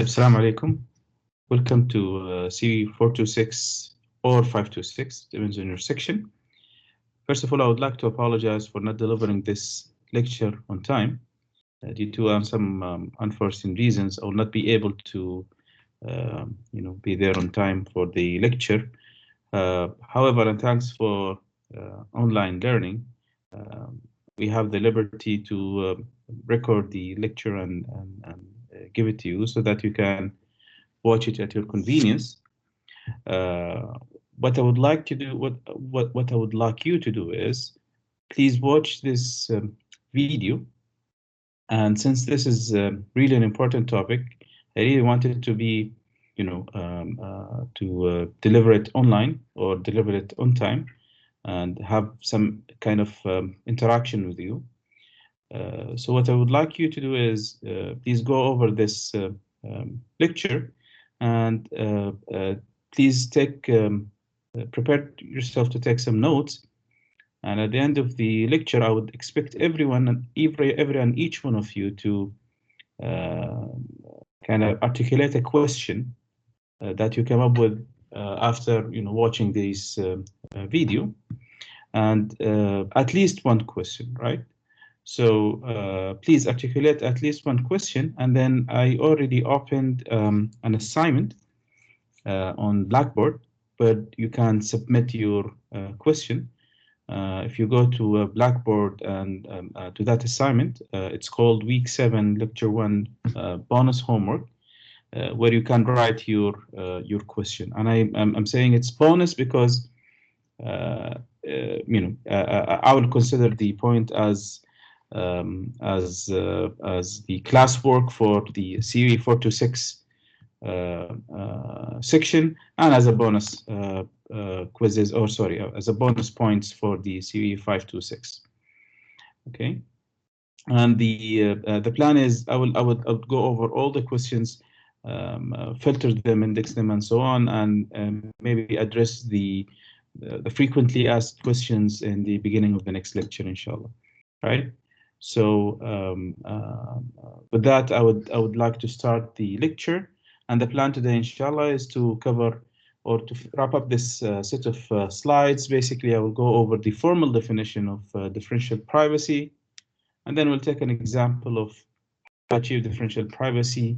Assalamu alaikum. Welcome to CV426 or 526, depends on your section. First of all, I would like to apologize for not delivering this lecture on time. Due to some unforeseen reasons, I will not be able to be there on time for the lecture. However, and thanks for online learning, we have the liberty to record the lecture and give it to you so that you can watch it at your convenience. What I would like to do, what I would like you to do is, please watch this video. And since this is really an important topic, I really wanted to be, deliver it online or deliver it on time, and have some kind of interaction with you. So what I would like you to do is please go over this lecture, and please prepare yourself to take some notes. And at the end of the lecture, I would expect everyone and each one of you to kind of articulate a question that you come up with after watching this video, and at least one question, right? So please articulate at least one question, and then I already opened an assignment on Blackboard, but you can submit your question. If you go to Blackboard and to that assignment, it's called Week 7, Lecture 1 bonus homework, where you can write your question. And I'm saying it's bonus because I will consider the point as the classwork for the CV426 section, and as a bonus quizzes, or sorry, as a bonus points for the CV526. Okay, and the plan is I would go over all the questions, filter them, index them, and so on, and maybe address the frequently asked questions in the beginning of the next lecture, inshallah. Right. So with that, I would like to start the lecture, and the plan today, inshallah, is to cover or to wrap up this set of slides. Basically, I will go over the formal definition of differential privacy, and then we'll take an example of how to achieve differential privacy,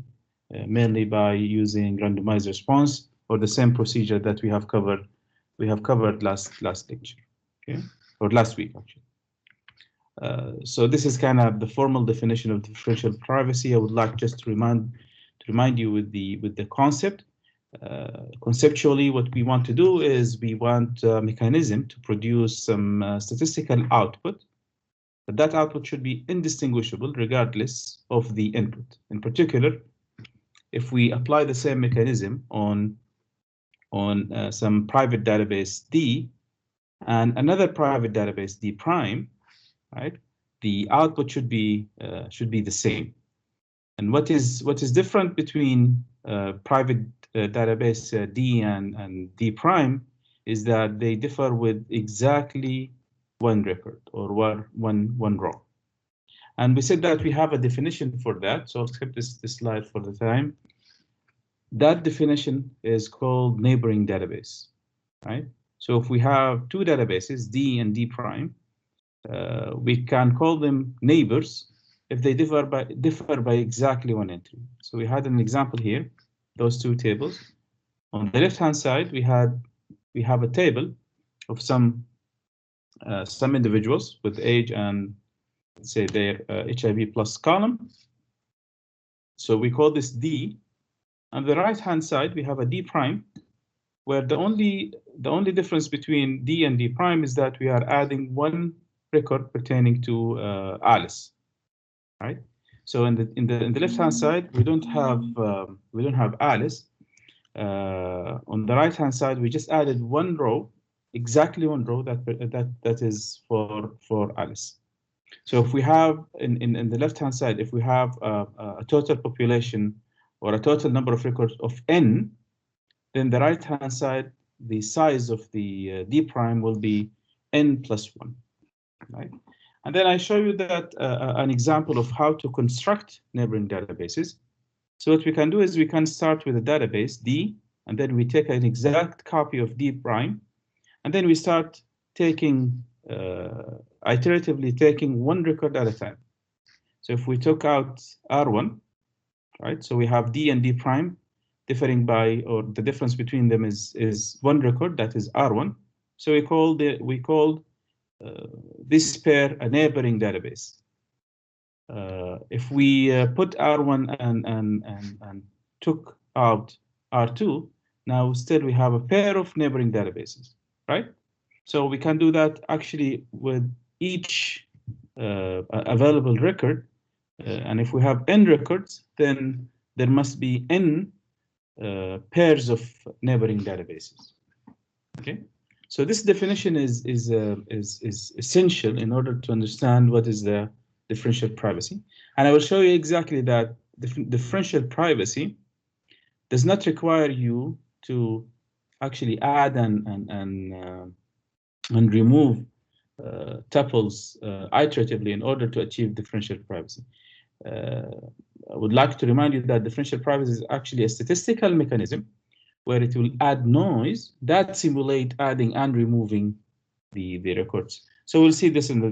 mainly by using randomized response, or the same procedure that we have covered last lecture, okay, or last week actually. So this is kind of the formal definition of differential privacy. I would like just to remind you with the concept. Conceptually, what we want to do is we want a mechanism to produce some statistical output, but that output should be indistinguishable regardless of the input. In particular, if we apply the same mechanism on some private database D and another private database D prime, right, the output should be the same. And what is different between private database D and D prime is that they differ with exactly one record, or one row. And we said that we have a definition for that, so I'll skip this slide for the time. That definition is called neighboring database, right? So if we have two databases, D and D prime, we can call them neighbors if they differ by exactly one entry. So we had an example here, those two tables. On the left-hand side, we have a table of some individuals with age and, let's say, their HIV plus column. So we call this D. On the right-hand side, we have a D prime, where the only difference between D and D prime is that we are adding one record pertaining to Alice, right? So in the left-hand side, we don't have Alice. On the right-hand side, we just added one row, exactly one row that is for Alice. So if we have in the left-hand side, if we have a total population or a total number of records of n, then the right-hand side, the size of the D prime will be n plus 1, right? And then I show you that an example of how to construct neighboring databases. So what we can do is we can start with a database D, and then we take an exact copy of D prime, and then we start taking iteratively taking one record at a time. So if we took out R1, right? So we have D and D prime differing by, or the difference between them is one record, that is R1. So we called this pair a neighboring database. If we put R1 and took out R2, now still we have a pair of neighboring databases, right? So we can do that actually with each available record. And if we have n records, then there must be n pairs of neighboring databases. Okay, so this definition is essential in order to understand what is the differential privacy, and I will show you exactly that differential privacy does not require you to actually add and remove tuples iteratively in order to achieve differential privacy. I would like to remind you that differential privacy is actually a statistical mechanism where it will add noise that simulate adding and removing the records. So we'll see this in the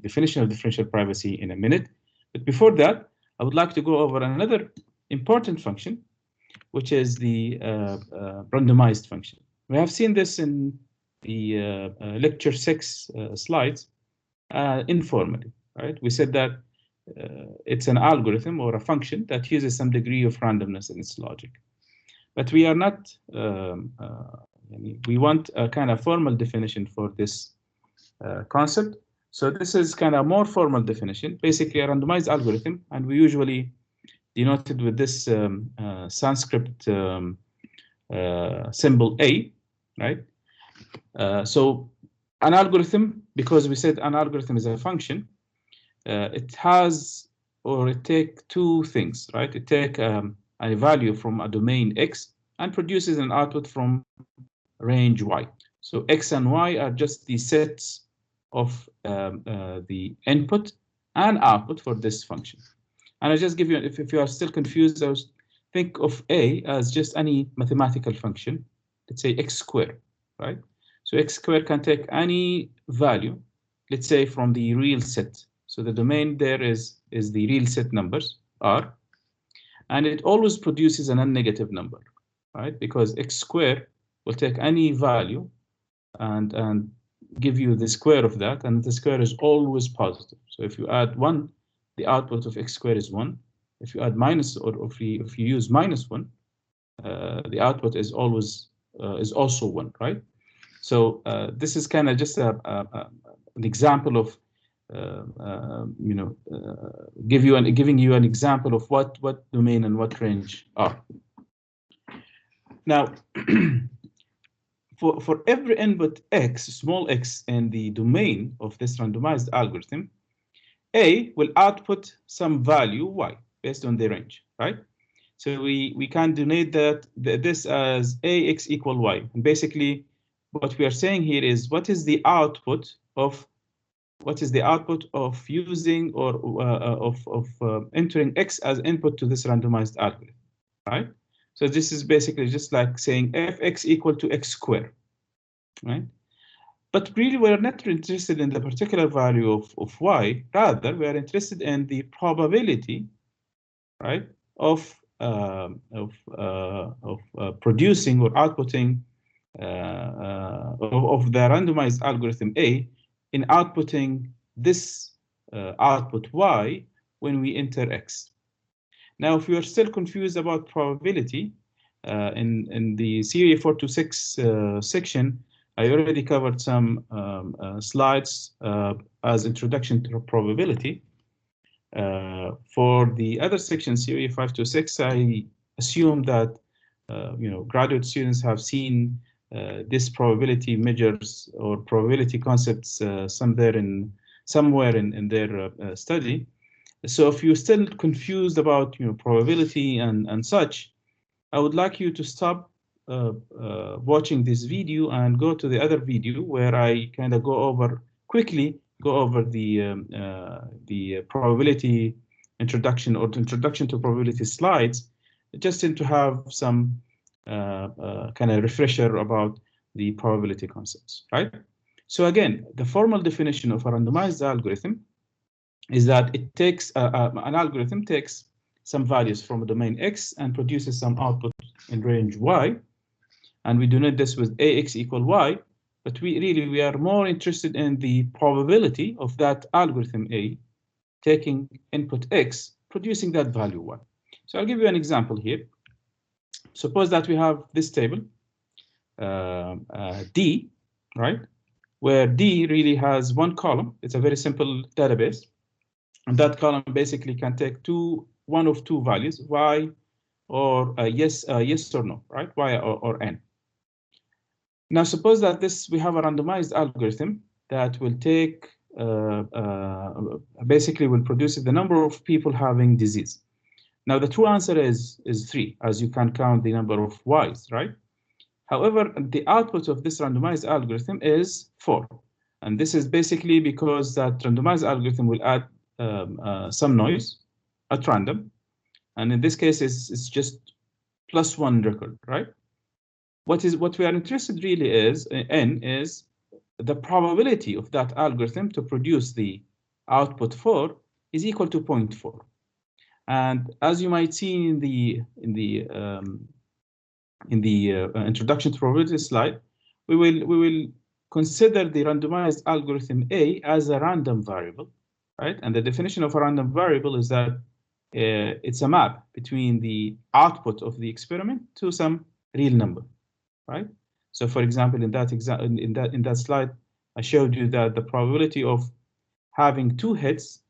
definition of differential privacy in a minute. But before that, I would like to go over another important function, which is the randomized function. We have seen this in the lecture 6 slides informally, right? We said that it's an algorithm or a function that uses some degree of randomness in its logic. But we are not, we want a kind of formal definition for this concept. So this is kind of more formal definition, basically a randomized algorithm, and we usually denote it with this Sanskrit symbol A, right? So an algorithm, because we said an algorithm is a function, it has, or it takes two things, right? It takes a value from a domain X and produces an output from range Y. So X and Y are just the sets of the input and output for this function. And I just give you, if you are still confused, I was think of A as just any mathematical function. Let's say X squared, right? So X squared can take any value, let's say from the real set. So the domain there is the real set numbers, R, and it always produces a non-negative number, right? Because X squared will take any value and give you the square of that, and the square is always positive. So if you add 1, the output of X squared is 1. If you add minus, or if you use minus 1, the output is always is also 1, right? So this is kind of just an example of giving you an example of what domain and what range are. Now, for every input X, small x, in the domain of this randomized algorithm, A will output some value Y based on the range, right? So we can denote this as AX equal Y. And basically, what we are saying here is what is the output of using or entering X as input to this randomized algorithm, right? So this is basically just like saying fx equal to x squared, right? But really, we're not interested in the particular value of y. Rather, we are interested in the probability, right, of producing or outputting of the randomized algorithm A in outputting this output y when we enter x. Now, if you are still confused about probability, in the CA426 section, I already covered some slides as introduction to probability. For the other section, CA526, I assume that graduate students have seen this probability measures or probability concepts somewhere in their study. So if you're still confused about probability and such, I would like you to stop watching this video and go to the other video where I kind of quickly go over the probability introduction or the introduction to probability slides, just to have some kind of refresher about the probability concepts, right? So again, the formal definition of a randomized algorithm is that it takes an algorithm takes some values from a domain X and produces some output in range Y, and we denote this with AX equal Y, but we are more interested in the probability of that algorithm A taking input X, producing that value Y. So I'll give you an example here. Suppose that we have this table, D, right? Where D really has one column. It's a very simple database. And that column basically can take one of two values, Y or yes or no, right? Y or N. Now suppose that we have a randomized algorithm that will take basically will produce the number of people having disease. Now the true answer is 3, as you can count the number of Ys, right? However, the output of this randomized algorithm is 4. And this is basically because that randomized algorithm will add some noise at random. And in this case, it's just +1 record, right? What we are interested really in is the probability of that algorithm to produce the output 4 is equal to 0.4. And as you might see in the introduction to probability slide, we will consider the randomized algorithm A as a random variable, right? And the definition of a random variable is that it's a map between the output of the experiment to some real number, right? So, for example, in that slide, I showed you that the probability of having 2 hits,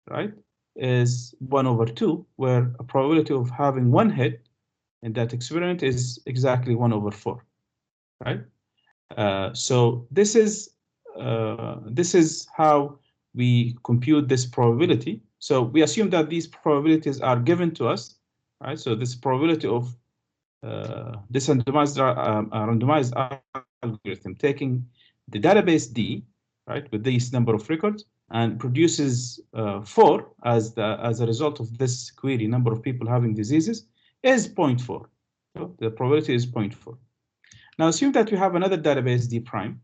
right, is 1/2, where a probability of having 1 hit in that experiment is exactly 1/4, right? So this is how we compute this probability. So we assume that these probabilities are given to us, right? So this probability of this randomized algorithm taking the database D, right, with this number of records, and produces 4 as a result of this query, number of people having diseases, is 0.4. So the probability is 0.4. Now assume that we have another database D prime.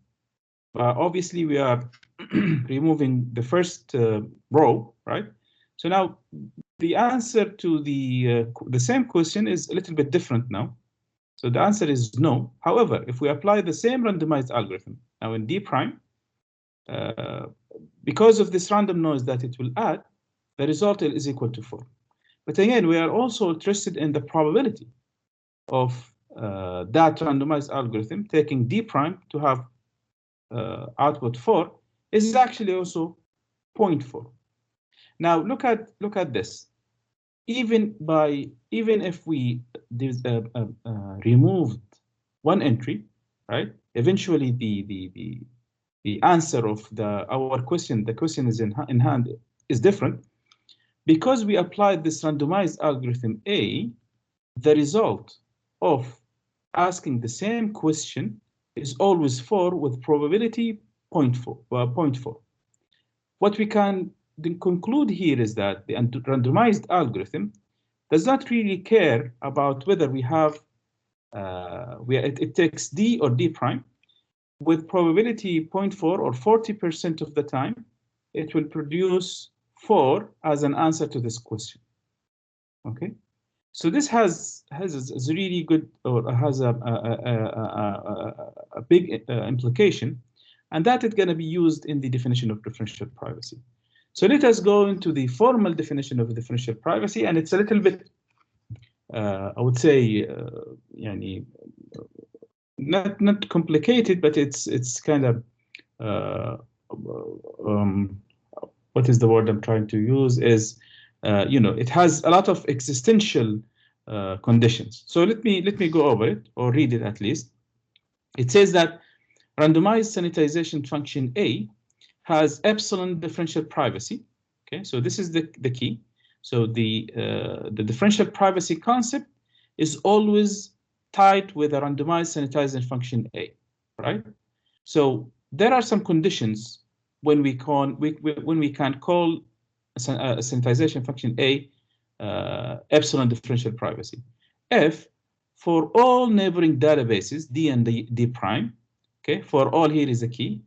Obviously, we are removing the first row, right? So now the answer to the same question is a little bit different now. So the answer is no. However, if we apply the same randomized algorithm now in D prime, because of this random noise that it will add, the result is equal to 4. But again, we are also interested in the probability of that randomized algorithm taking D prime to have output 4 is actually also 0.4. Now look at this. Even if we removed one entry, right? Eventually the answer of our question, the question is in hand, is different. Because we applied this randomized algorithm A, the result of asking the same question is always 4 with probability 0.4. What we can then conclude here is that the randomized algorithm does not really care about whether we have it takes D or D prime. With probability 0.4 or 40% of the time, it will produce 4 as an answer to this question. Okay, so this has a really good, or has a big implication, and that is going to be used in the definition of differential privacy. So let us go into the formal definition of differential privacy, and it's a little bit, I would say, not complicated, but it's kind of what is the word I'm trying to use is it has a lot of existential conditions. So let me go over it, or read it at least. It says that randomized sanitization function A has epsilon differential privacy. Okay, so this is the key. So the differential privacy concept is always tied with a randomized sanitization function A, right? So there are some conditions when we can call sanitization function A, epsilon differential privacy. If for all neighboring databases, D and D prime, okay, for all here is a key,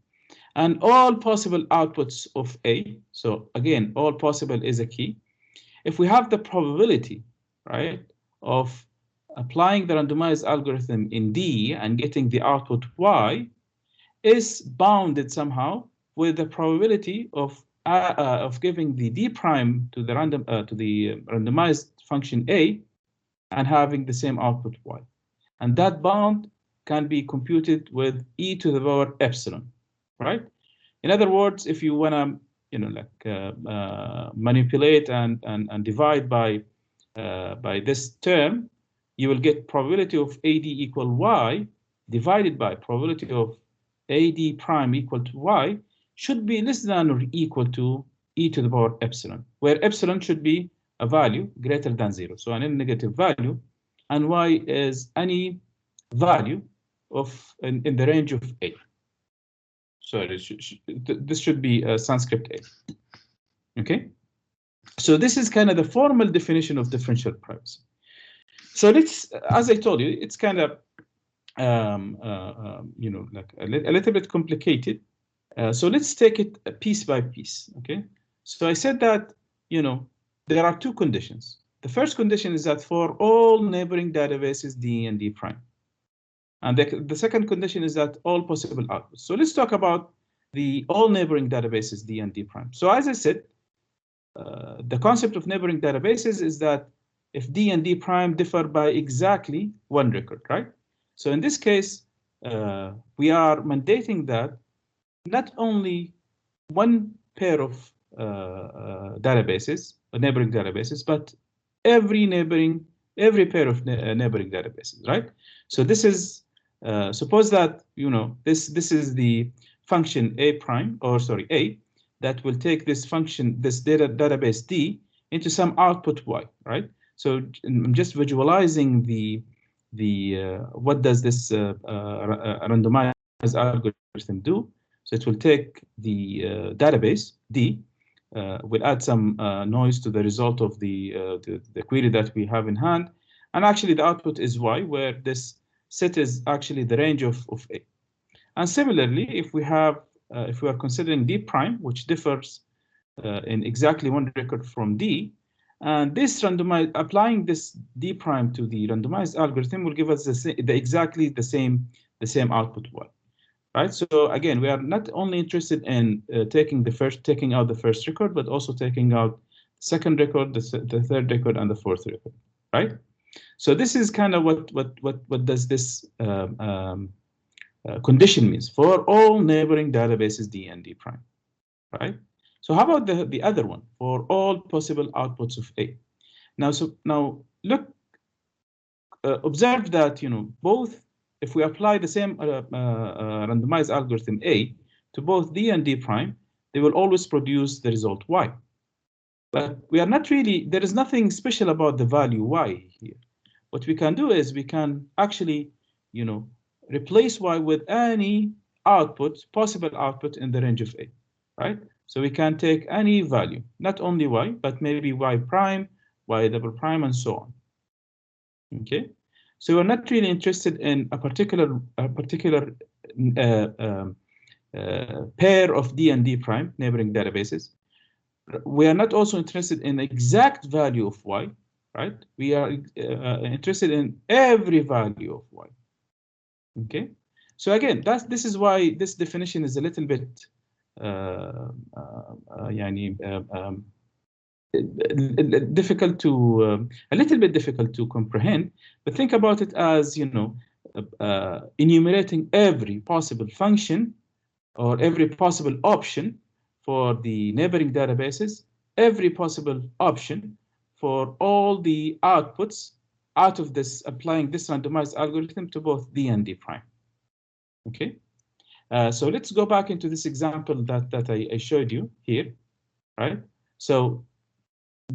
and all possible outputs of A, so again, all possible is a key. If we have the probability, right, of applying the randomized algorithm in D and getting the output Y is bounded somehow with the probability of giving the D prime to the randomized function A and having the same output Y. And that bound can be computed with e to the power epsilon, right? In other words, if you want to, manipulate and divide by this term, you will get probability of AD equal Y divided by probability of AD prime equal to Y should be less than or equal to e to the power epsilon, where epsilon should be a value greater than 0, so an negative value, and Y is any value of in the range of A. Sorry, this should be Sanskrit A. Okay, so this is kind of the formal definition of differential privacy. So let's, as I told you, it's kind of like a little bit complicated. So let's take it piece by piece. Okay, so I said that there are two conditions. The first condition is that for all neighboring databases D and D prime. And the second condition is that all possible outputs. So let's talk about the all neighboring databases D and D prime. So as I said, the concept of neighboring databases is that if D and D prime differ by exactly one record, right? So in this case, we are mandating that not only one pair of databases, neighboring databases, but every pair of neighboring databases, right? So this is suppose that this is the function A prime, or sorry, A, that will take this function, this database D, into some output Y, right? So I'm just visualizing the what does this randomized algorithm do? So it will take the database D, will add some noise to the result of the query that we have in hand, and actually the output is Y, where this set is actually the range of A. And similarly, if we are considering D prime, which differs in exactly one record from D, and this applying this D prime to the randomized algorithm will give us exactly the same output Y, right? So again, we are not only interested in taking out the first record, but also taking out the second record, the third record, and the fourth record, right? So this is kind of what does this condition means for all neighboring databases D and D prime, right? So how about the other one, for all possible outputs of A? Now look, observe that both, if we apply the same randomized algorithm A to both D and D prime, they will always produce the result Y. But we are not really, there is nothing special about the value Y here. What we can do is we can actually, replace Y with any possible output in the range of A, right? So we can take any value, not only Y, but maybe Y prime, Y double prime, and so on. Okay, so we're not really interested in a particular pair of D and D prime neighboring databases. We are not also interested in the exact value of Y, right? We are interested in every value of Y. Okay, so again, this is why this definition is a little bit difficult to comprehend. But think about it as enumerating every possible function or every possible option for the neighboring databases, every possible option for all the outputs out of this, applying this randomized algorithm to both D and D prime. Okay, so let's go back into this example that I showed you here, right? So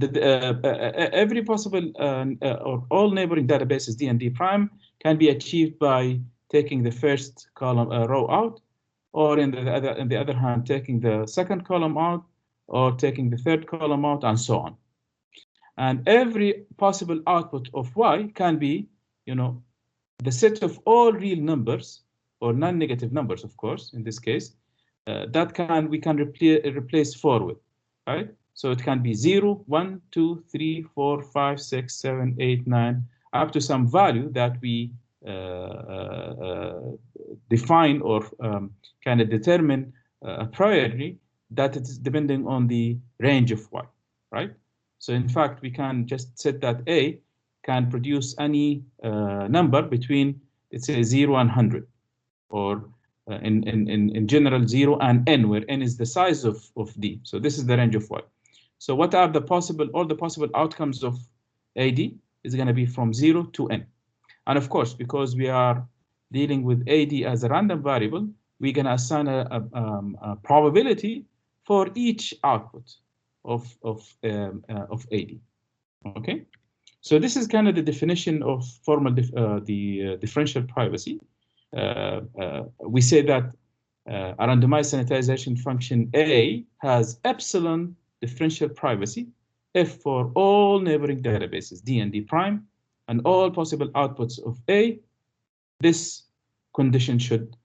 every possible or all neighboring databases D and D prime can be achieved by taking the first column row out, or in the other hand, taking the second column out, or taking the third column out, and so on. And every possible output of y can be, the set of all real numbers, or non-negative numbers, of course, in this case, that we can replace 4 with, right? So it can be 0, 1, 2, 3, 4, 5, 6, 7, 8, 9, up to some value that we define or kind of determine a priori that it is depending on the range of y, right? So in fact, we can just set that A can produce any number between, let's say, 0 and 100, or in general 0 and n, where n is the size of D. So this is the range of y. So what are all the possible outcomes of AD is going to be from 0 to n. And of course, because we are dealing with AD as a random variable, we're going to assign a probability for each output of AD. Okay, so this is kind of the definition of formal differential privacy. We say that a randomized sanitization function A has epsilon differential privacy if for all neighboring databases D and D prime and all possible outputs of A, this condition should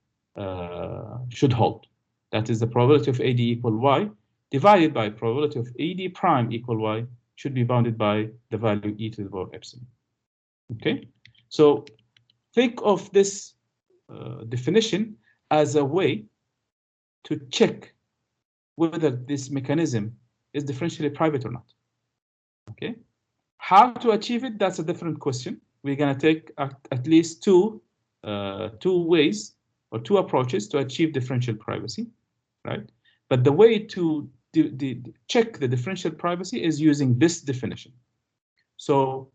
hold. That is, the probability of AD equal Y divided by probability of AD prime equal Y should be bounded by the value e to the power epsilon. Okay, so think of this definition as a way to check whether this mechanism is differentially private or not. Okay, how to achieve it, that's a different question. We're going to take at least two ways or two approaches to achieve differential privacy, right? But the way to check the differential privacy is using this definition. So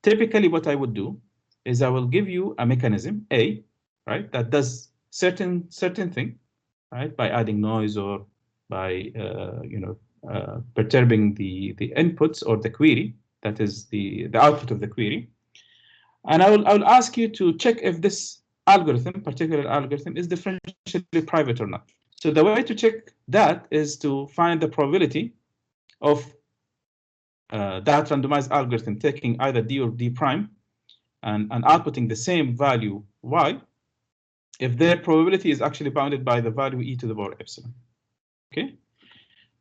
typically what I would do is I will give you a mechanism A, right, that does certain thing, right, by adding noise or by perturbing the inputs or the query, that is the output of the query. And I will ask you to check if this particular algorithm is differentially private or not. So the way to check that is to find the probability of that randomized algorithm taking either D or D prime and outputting the same value Y, if their probability is actually bounded by the value e to the power epsilon. Okay,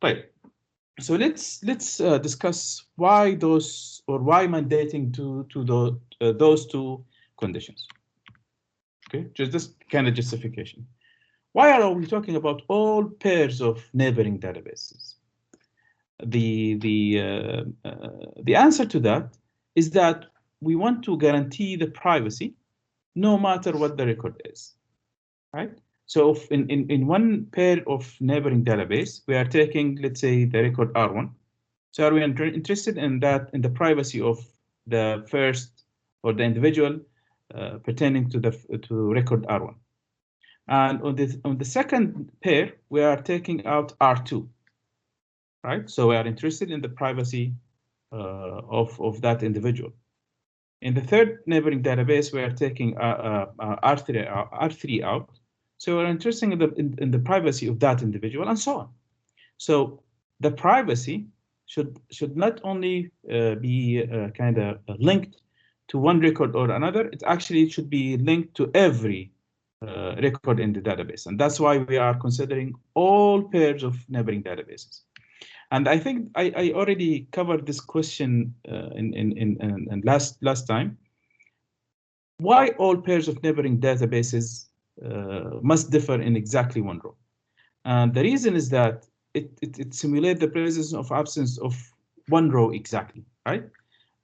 right. So let's discuss why mandating to those two conditions. Okay, just this kind of justification. Why are we talking about all pairs of neighboring databases? The answer to that is that we want to guarantee the privacy no matter what the record is, right? So if in one pair of neighboring database, we are taking, let's say, the record R1. So are we interested in that, in the privacy of the first or the individual pertaining to record R1? And on the second pair, we are taking out R2, right? So we are interested in the privacy of that individual. In the third neighboring database, we are taking R3 out. So we're interested in the privacy of that individual, and so on. So the privacy should not only be kind of linked to one record or another. It actually should be linked to every record in the database, and that's why we are considering all pairs of neighboring databases. And I think I already covered this question in last time. Why all pairs of neighboring databases must differ in exactly one row? And the reason is that it simulates the presence of absence of one row exactly, right?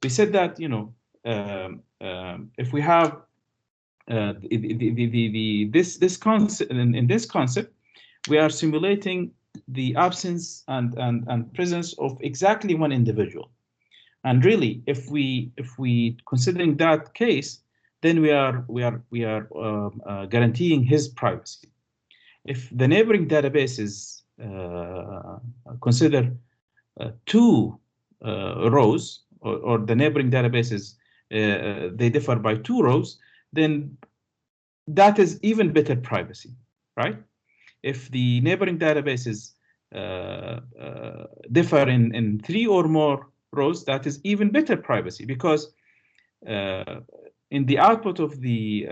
We said that, if we have this concept, in this concept, we are simulating the absence and presence of exactly one individual. And really, if we considering that case, then we are guaranteeing his privacy. If the neighboring databases consider two rows, or the neighboring databases they differ by 2 rows, then that is even better privacy, right? If the neighboring databases differ in 3 or more rows, that is even better privacy, because in the output of the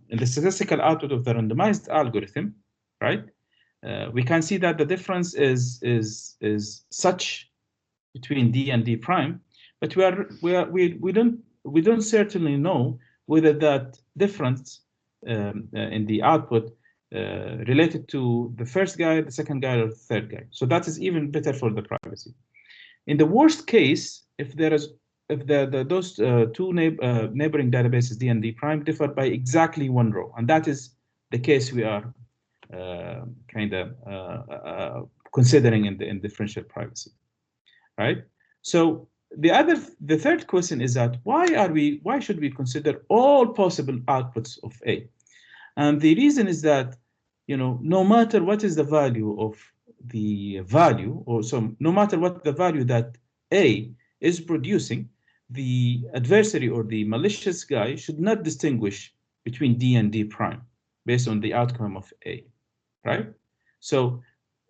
in the statistical output of the randomized algorithm, right? We can see that the difference is such between D and D prime, but we don't certainly know whether that difference in the output related to the first guy, the second guy, or the third guy. So that is even better for the privacy. In the worst case, if those two neighboring databases D and D prime differ by exactly 1 row, and that is the case we are considering in differential privacy, right? So the third question is that why should we consider all possible outputs of A? And the reason is that, no matter what is the value of the value, or so no matter what the value that A is producing, the adversary or the malicious guy should not distinguish between D and D prime based on the outcome of A, right? So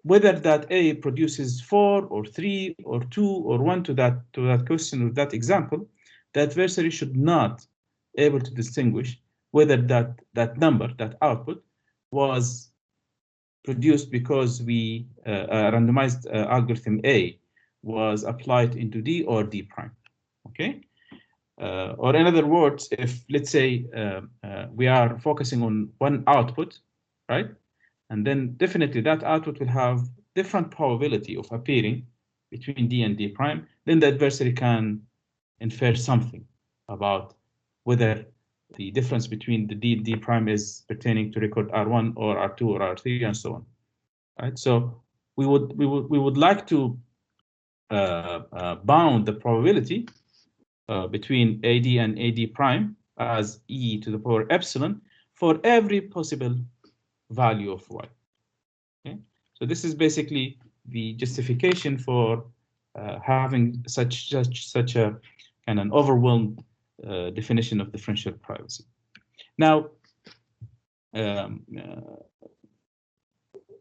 whether that A produces 4 or 3 or 2 or 1 to that question or that example, the adversary should not able to distinguish whether that number, that output, was produced because we randomized algorithm A was applied into D or D prime. Okay. Or in other words, if let's say we are focusing on one output, right? And then definitely that output will have different probability of appearing between D and D prime, then the adversary can infer something about whether the difference between the D and D prime is pertaining to record R1 or R2 or R3 and so on. Right? So we would like to bound the probability between AD and AD prime as e to the power epsilon for every possible value of y. Okay? So this is basically the justification for having such a kind of an overwhelmed definition of differential privacy. Now,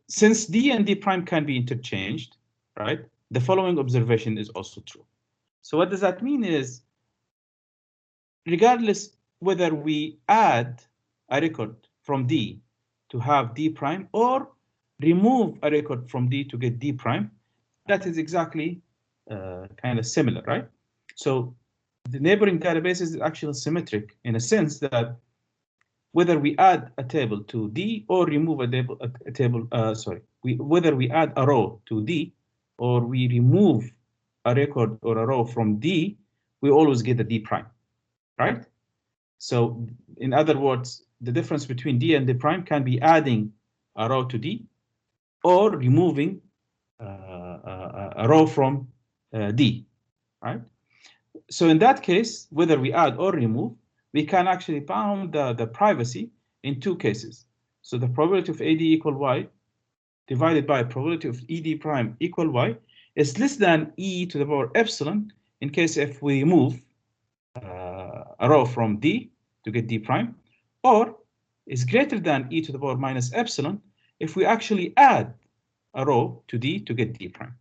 since D and D prime can be interchanged, right? The following observation is also true. So what does that mean is, regardless whether we add a record from D to have D prime or remove a record from D to get D prime, that is exactly kind of similar, right? So the neighboring database is actually symmetric in a sense that whether we add a table to D or remove whether we add a row to D or we remove a record or a row from D, we always get a D prime, right? So in other words, the difference between D and D prime can be adding a row to D or removing a row from D, right? So in that case, whether we add or remove, we can actually bound the privacy in 2 cases. So the probability of AD equal Y divided by probability of ED prime equal Y is less than e to the power epsilon in case if we remove a row from D to get D prime, or is greater than e to the power minus epsilon if we actually add a row to D to get D prime.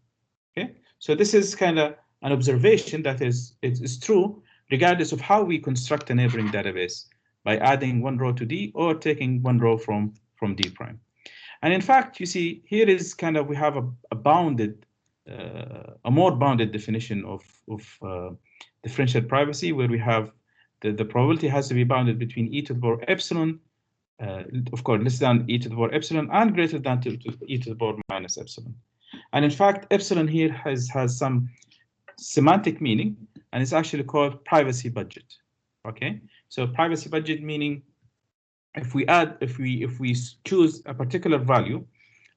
Okay, so this is kind of an observation that is true regardless of how we construct a neighboring database, by adding 1 row to D or taking 1 row from D prime. And in fact, you see, here is kind of, we have a bounded, a more bounded definition of differential privacy, where we have the probability has to be bounded between e to the power epsilon, of course, less than e to the power epsilon and greater than e to the power minus epsilon. And in fact, epsilon here has some semantic meaning, and it's actually called privacy budget. Okay, so privacy budget meaning if we choose a particular value,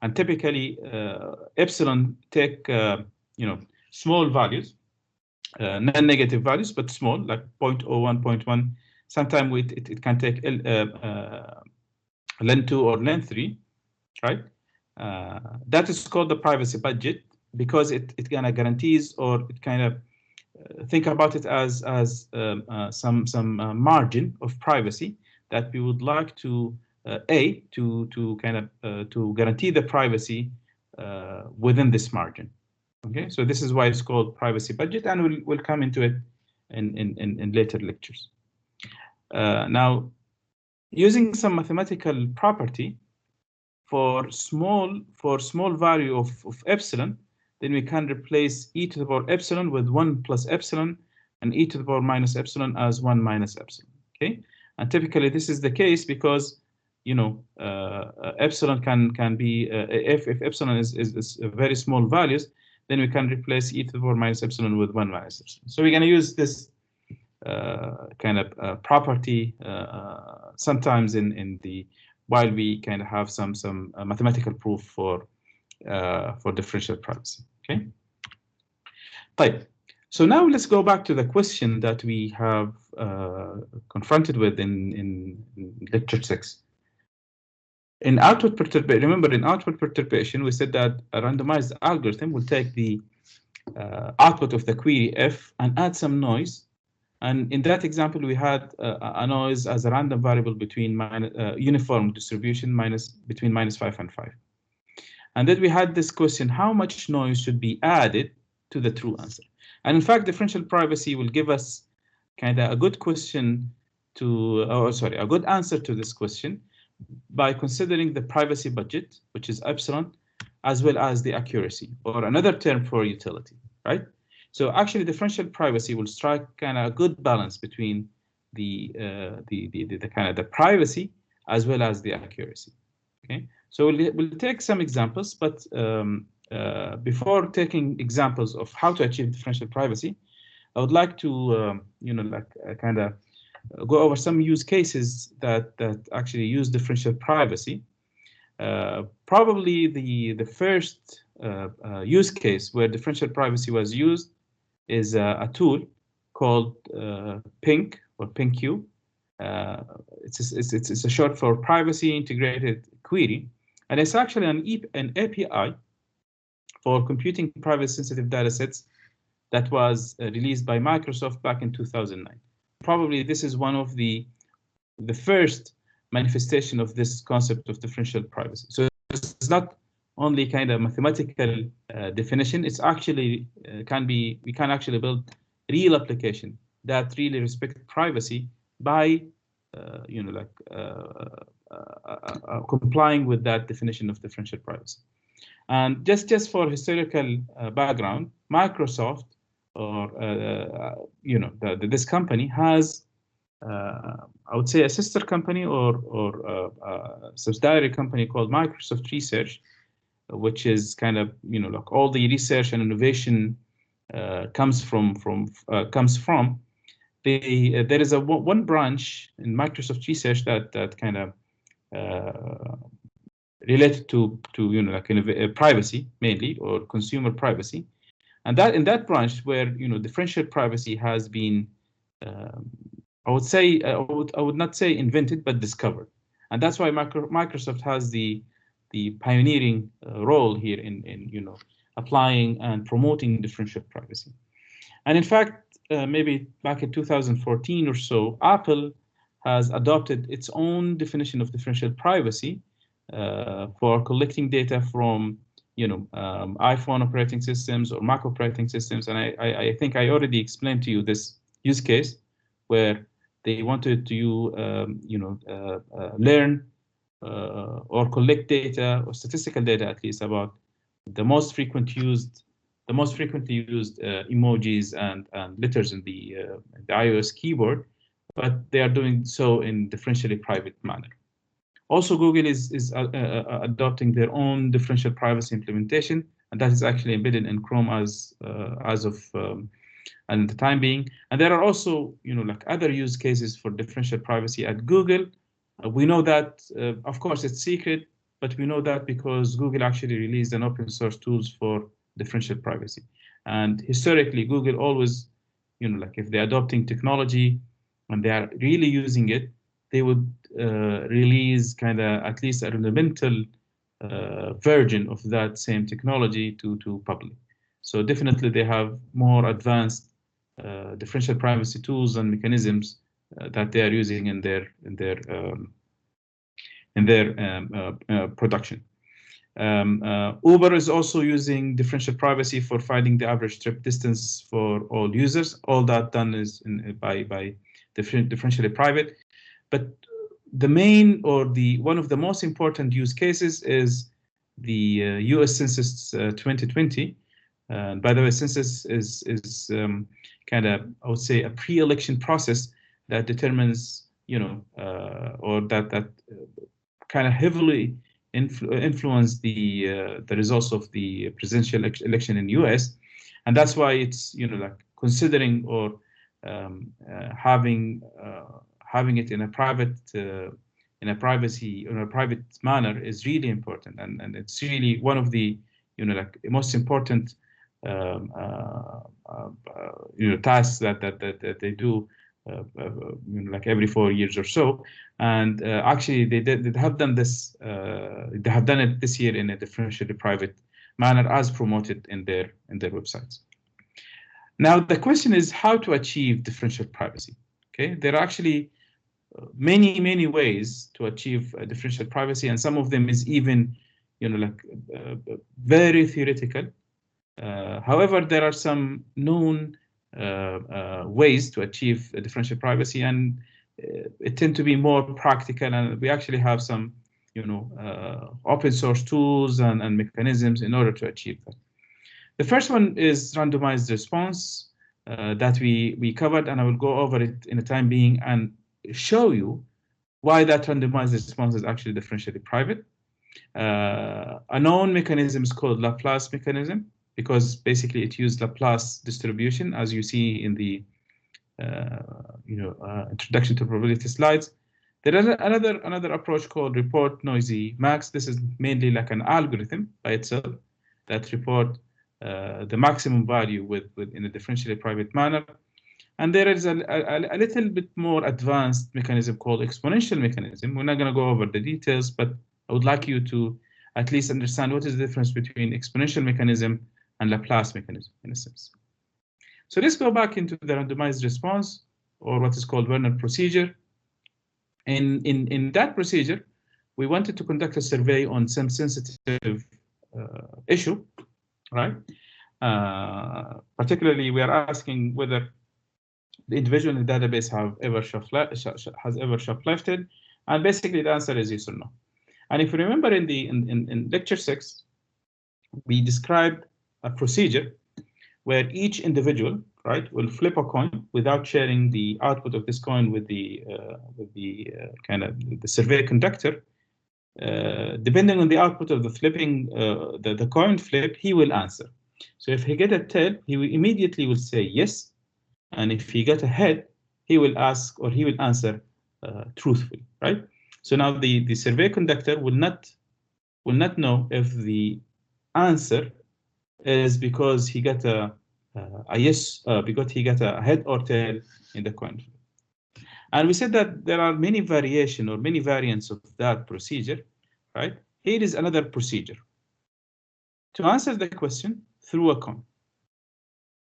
and typically epsilon take small values, non-negative values, but small, like 0.01, 0.1. Sometimes it can take len 2 or len 3, right? That is called the privacy budget, because it kind of guarantees, or it kind of think about it as some margin of privacy that we would like to to guarantee the privacy within this margin. Okay, so this is why it's called privacy budget, and we'll come into it in later lectures. Now, using some mathematical property for small value of epsilon, then we can replace e to the power epsilon with 1 plus epsilon, and e to the power minus epsilon as 1 minus epsilon. Okay, and typically this is the case because, you know, epsilon can be if epsilon is very small values, then we can replace e to the power minus epsilon with 1 minus epsilon. So we're going to use this kind of property sometimes in the while we kind of have some mathematical proof for differential privacy. Okay. Right. So now let's go back to the question that we have confronted with in lecture 6. In output perturbation, remember in output perturbation, we said that a randomized algorithm will take the output of the query f and add some noise. And in that example, we had a noise as a random variable between uniform distribution between -5 and 5. And then we had this question: how much noise should be added to the true answer? And in fact, differential privacy will give us kind of a good question to, a good answer to this question by considering the privacy budget, which is epsilon, as well as the accuracy, or another term for utility, right? So actually, differential privacy will strike kind of a good balance between the kind of the privacy as well as the accuracy. Okay, so we'll take some examples, but before taking examples of how to achieve differential privacy, I would like to kind of go over some use cases that actually use differential privacy. Probably the first use case where differential privacy was used is a tool called PINQ or PINQ. It's a short for Privacy Integrated Query, and it's actually an API for computing privacy-sensitive datasets that was released by Microsoft back in 2009. Probably this is one of the first manifestation of this concept of differential privacy. So it's not only kind of mathematical definition. It's actually we can actually build real application that really respect privacy by complying with that definition of differential privacy. And just for historical background, Microsoft, or this company has, I would say, a sister company or subsidiary company called Microsoft Research, which is kind of like all the research and innovation comes from. There is one branch in Microsoft Research that kind of related to privacy mainly, or consumer privacy, and that in that branch where differential privacy has been, I would say, I would not say invented, but discovered, and that's why Microsoft has the pioneering role here in applying and promoting differential privacy. And in fact, maybe back in 2014 or so, Apple has adopted its own definition of differential privacy for collecting data from iPhone operating systems or Mac operating systems. And I think I already explained to you this use case where they wanted to learn or collect data, or statistical data at least, about the most frequently used emojis and letters in the iOS keyboard, but they are doing so in differentially private manner. Also, Google is adopting their own differential privacy implementation, and that is actually embedded in Chrome as of and the time being. And there are also like other use cases for differential privacy at Google. We know that, of course, it's secret, but we know that because Google actually released an open source tools for differential privacy. And historically, Google always, like if they're adopting technology and they are really using it, they would release kind of at least a rudimental version of that same technology to public. So definitely they have more advanced differential privacy tools and mechanisms that they are using in their production. Uber is also using differential privacy for finding the average trip distance for all users. All that done is by differentially private. But the main or one of the most important use cases is the U.S. Census 2020. By the way, census is kind of, I would say, a pre-election process that determines, or that kind of heavily influence the results of the presidential election in U.S. And that's why it's like considering or having it in a private private manner is really important, and it's really one of the like most important tasks that they do like every 4 years or so. And actually they have done this. They have done it this year in a differentially private manner, as promoted in their websites. Now the question is how to achieve differential privacy. Okay, there are actually many ways to achieve differential privacy, and some of them is even like very theoretical. However, there are some known ways to achieve differential privacy, and it tend to be more practical, and we actually have some open source tools and mechanisms in order to achieve that. The first one is randomized response that we covered, and I will go over it in the time being and show you why that randomized response is actually differentially private. A known mechanism is called Laplace mechanism, because basically it used Laplace distribution, as you see in the introduction to probability slides. There is another approach called report noisy max. This is mainly like an algorithm by itself that report the maximum value in a differentially private manner. And there is a little bit more advanced mechanism called exponential mechanism. We're not going to go over the details, but I would like you to at least understand what is the difference between exponential mechanism and Laplace mechanism in a sense. So let's go back into the randomized response, or what is called Werner procedure. In that procedure, we wanted to conduct a survey on some sensitive issue, right? Particularly, we are asking whether the individual in the database has ever shoplifted, and basically the answer is yes or no. And if you remember in lecture 6, we described a procedure where each individual, right, will flip a coin without sharing the output of this coin with the survey conductor. Depending on the output of the flipping, the coin flip, he will answer. So if he get a tail, he will immediately say yes, and if he get a head, he will ask, or he will answer truthfully, right? So now the survey conductor will not know if the answer is because he got a yes, because he got a head or tail in the coin flip. And we said that there are many variations or many variants of that procedure, right? Here is another procedure. To answer the question, throw a coin.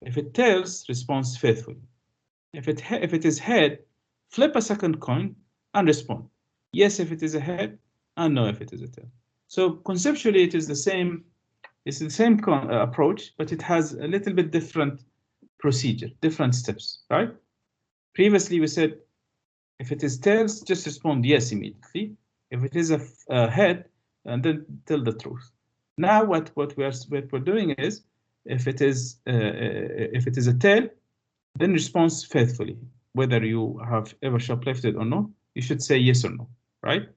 If it tails, respond faithfully. If it is head, flip a second coin and respond. Yes if it is a head, and no if it is a tail. So conceptually, it is the same. It's the same approach, but it has a little bit different procedure, different steps, right? Previously, we said if it is tails, just respond yes immediately. If it is a head, and then tell the truth. Now, what we're doing is, if it is a tail, then respond faithfully. Whether you have ever shoplifted or not, you should say yes or no, right?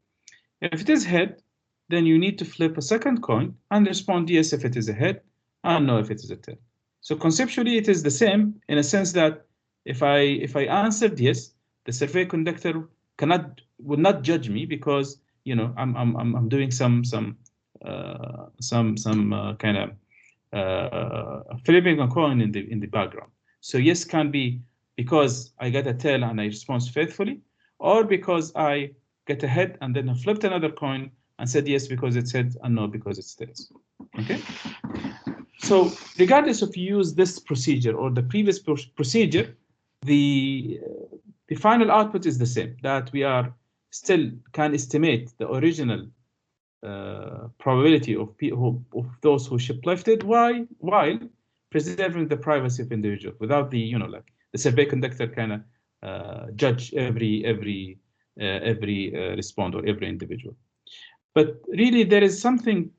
If it is head, then you need to flip a second coin and respond yes if it is a head, and no if it is a tail. So conceptually, it is the same in a sense that if I answered yes, the survey conductor will not judge me, because I'm doing some kind of flipping a coin in the background. So yes can be because I get a tail and I respond faithfully, or because I get a head and then I flipped another coin and said yes because it's head and no because it's tails. Okay. So regardless if you use this procedure or the previous procedure, the final output is the same. That we are still can estimate the original probability of those who shoplifted, while preserving the privacy of individual, without the, you know, like the survey conductor kind of judge every respondent or every individual. But really, there is something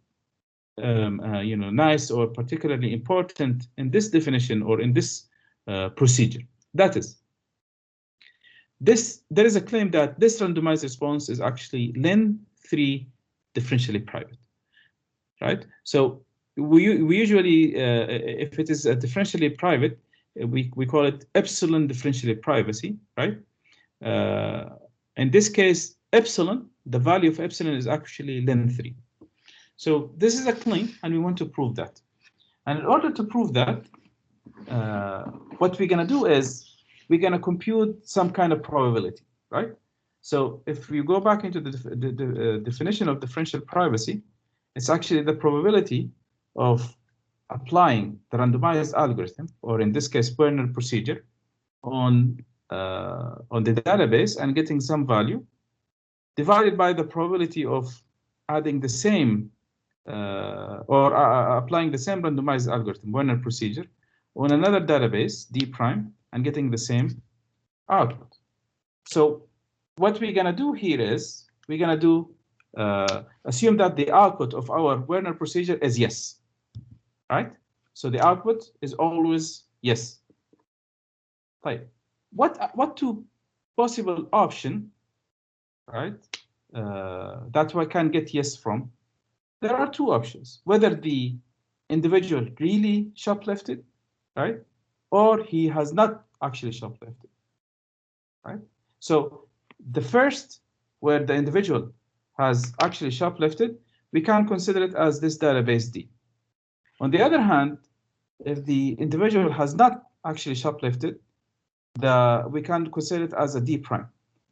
you know, nice or particularly important in this definition or in this procedure. That is, there is a claim that this randomized response is actually Len3 differentially private, right? So we usually, if it is a differentially private, we call it epsilon differentially privacy, right? In this case, epsilon, the value of epsilon is actually Len3. So this is a claim, and we want to prove that. And in order to prove that, what we're going to do is we're going to compute some kind of probability, right? So if we go back into the definition of differential privacy, it's actually the probability of applying the randomized algorithm, or in this case, Werner procedure, on the database and getting some value, divided by the probability of adding the same or applying the same randomized algorithm, Werner procedure, on another database, D prime, and getting the same output. So what we're going to do here is we're going to do assume that the output of our Werner procedure is yes, right? So the output is always yes. Right. What two possible option, right? That I can get yes from. There are two options: whether the individual really shoplifted, right, or he has not actually shoplifted, right? So the first, where the individual has actually shoplifted, we can consider it as this database D. On the other hand, if the individual has not actually shoplifted, we can consider it as a D prime.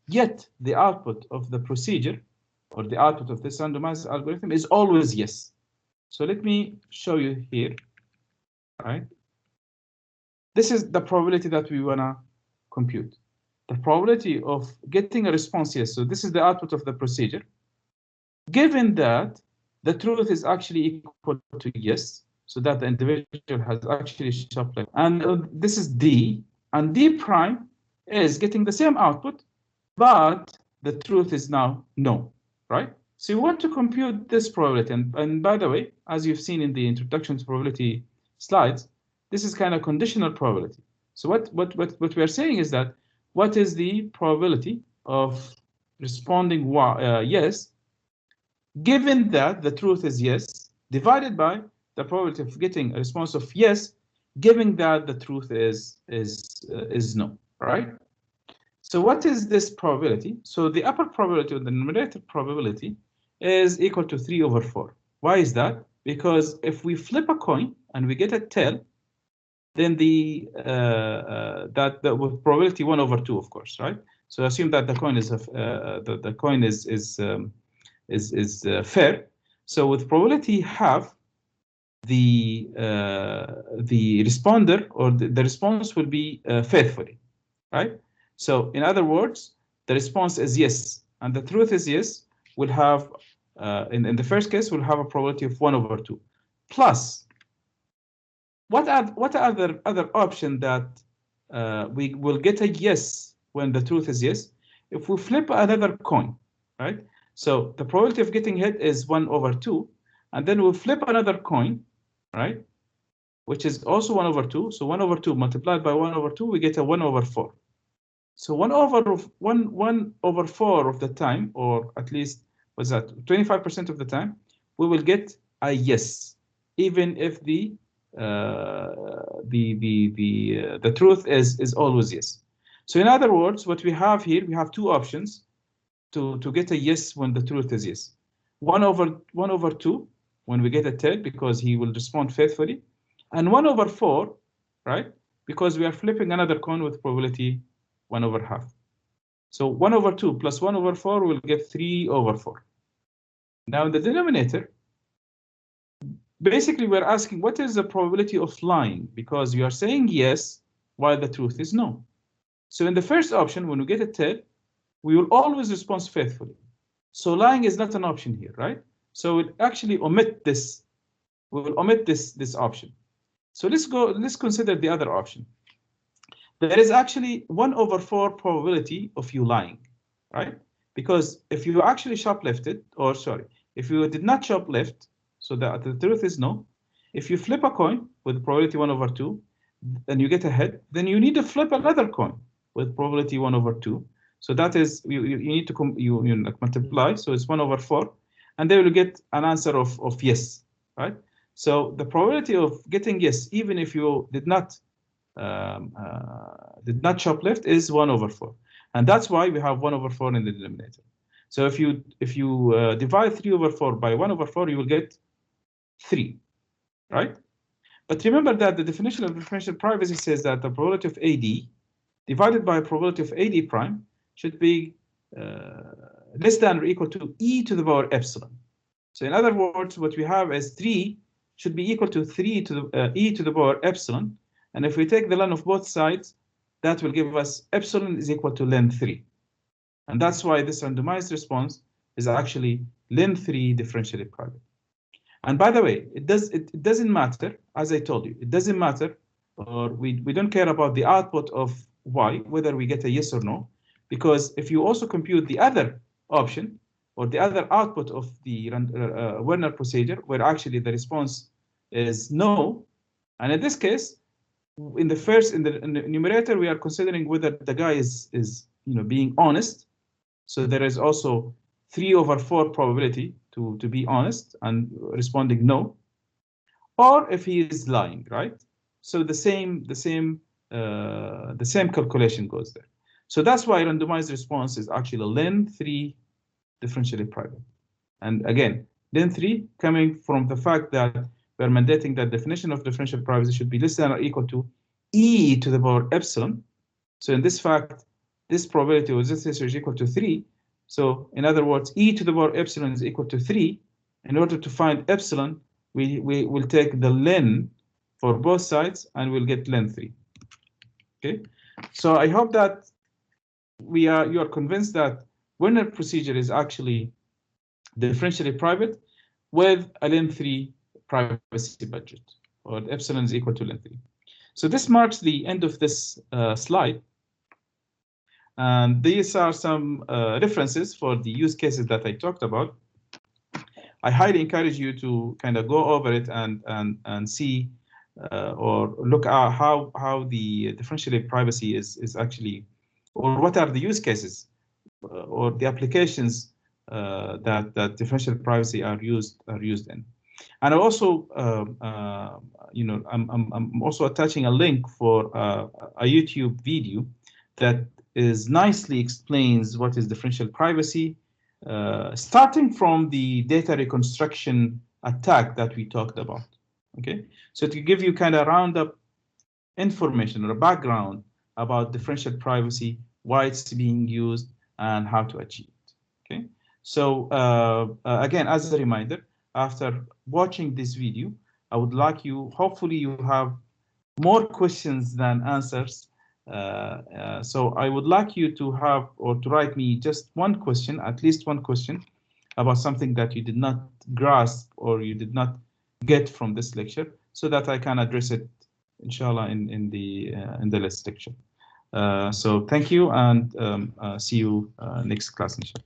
Yet the output of the procedure, or the output of this randomized algorithm, is always yes. So let me show you here, right? This is the probability that we want to compute. The probability of getting a response yes. So this is the output of the procedure. Given that the truth is actually equal to yes, so that the individual has actually shoplifted. And this is D, and D prime is getting the same output, but the truth is now no, right? So you want to compute this probability. And by the way, as you've seen in the introduction to probability slides, this is kind of conditional probability. So what we are saying is that what is the probability of responding yes, given that the truth is yes, divided by the probability of getting a response of yes, given that the truth is no, right? So what is this probability? So the upper probability, or the numerator probability, is equal to 3/4. Why is that? Because if we flip a coin and we get a tail, then with probability 1/2, of course, right? So assume that the coin is the coin is fair. So with probability half, the responder, or the response, will be faithfully, right? So in other words, the response is yes, and the truth is yes. We'll have in the first case, we'll have a probability of 1/2. Plus, what are the other option that we will get a yes when the truth is yes? If we flip another coin, right? So the probability of getting hit is 1/2, and then we'll flip another coin, right? Which is also 1/2. So 1/2 multiplied by 1/2, we get a 1/4. So 1/4 of the time, or at least, what's that, 25% of the time, we will get a yes, even if the truth is always yes. So in other words, what we have here, we have two options to get a yes when the truth is yes. 1/2 when we get a tail, because he will respond faithfully, and 1/4, right? Because we are flipping another coin with probability 1/2. So 1/2 plus 1/4 will get 3/4. Now in the denominator, basically we're asking what is the probability of lying, because you are saying yes while the truth is no. So in the first option, when we get a tail, we will always respond faithfully. So lying is not an option here, right? So we'll actually omit this. We will omit this option. So let's consider the other option. There is actually 1/4 probability of you lying, right? Because if you actually shoplifted, or sorry, if you did not shoplift, so the truth is no. If you flip a coin with probability 1/2, and you get a head, then you need to flip another coin with probability 1/2. So that is you need to multiply. So it's 1/4, and they will get an answer of yes, right? So the probability of getting yes, even if you did not shoplift, is 1/4, and that's why we have 1/4 in the denominator. So if you divide 3/4 by 1/4, you will get 3, right? But remember that the definition of differential privacy says that the probability of AD divided by probability of AD prime should be less than or equal to e to the power epsilon. So in other words, what we have is 3 should be equal to 3 to the e to the power epsilon. And if we take the ln of both sides, that will give us epsilon is equal to ln 3. And that's why this randomized response is actually ln 3 differentially private. And by the way, it doesn't matter, as I told you, it doesn't matter, or we don't care about the output of y, whether we get a yes or no, because if you also compute the other option, or the other output of the Werner procedure, where actually the response is no, and in this case, in the numerator, we are considering whether the guy is being honest. So there is also 3/4 probability to be honest and responding no, or if he is lying, right? So the same calculation goes there. So that's why randomized response is actually ln 3 differentially private. And again, ln 3 coming from the fact that we're mandating that definition of differential privacy should be less than or equal to e to the power epsilon. So in this fact, this probability of this is equal to 3. So in other words, e to the power epsilon is equal to 3. In order to find epsilon, we will take the ln for both sides and we'll get ln 3. Okay, so I hope that you are convinced that Werner procedure is actually differentially private with a ln 3 privacy budget, or epsilon is equal to ln 3. So this marks the end of this slide. And these are some references for the use cases that I talked about. I highly encourage you to kind of go over it and see or look at how the differential privacy is actually, or what are the use cases or the applications that differential privacy are used in. And I also, I'm also attaching a link for a YouTube video that nicely explains what is differential privacy, starting from the data reconstruction attack that we talked about. Okay, so to give you kind of roundup information or a background about differential privacy, why it's being used, and how to achieve it. Okay, so again, as a reminder, after watching this video, I would like you, hopefully you have more questions than answers. So I would like you to have, or to write me just one question, at least one question, about something that you did not grasp or you did not get from this lecture, so that I can address it, inshallah, in the next lecture. So thank you, and see you next class, inshallah.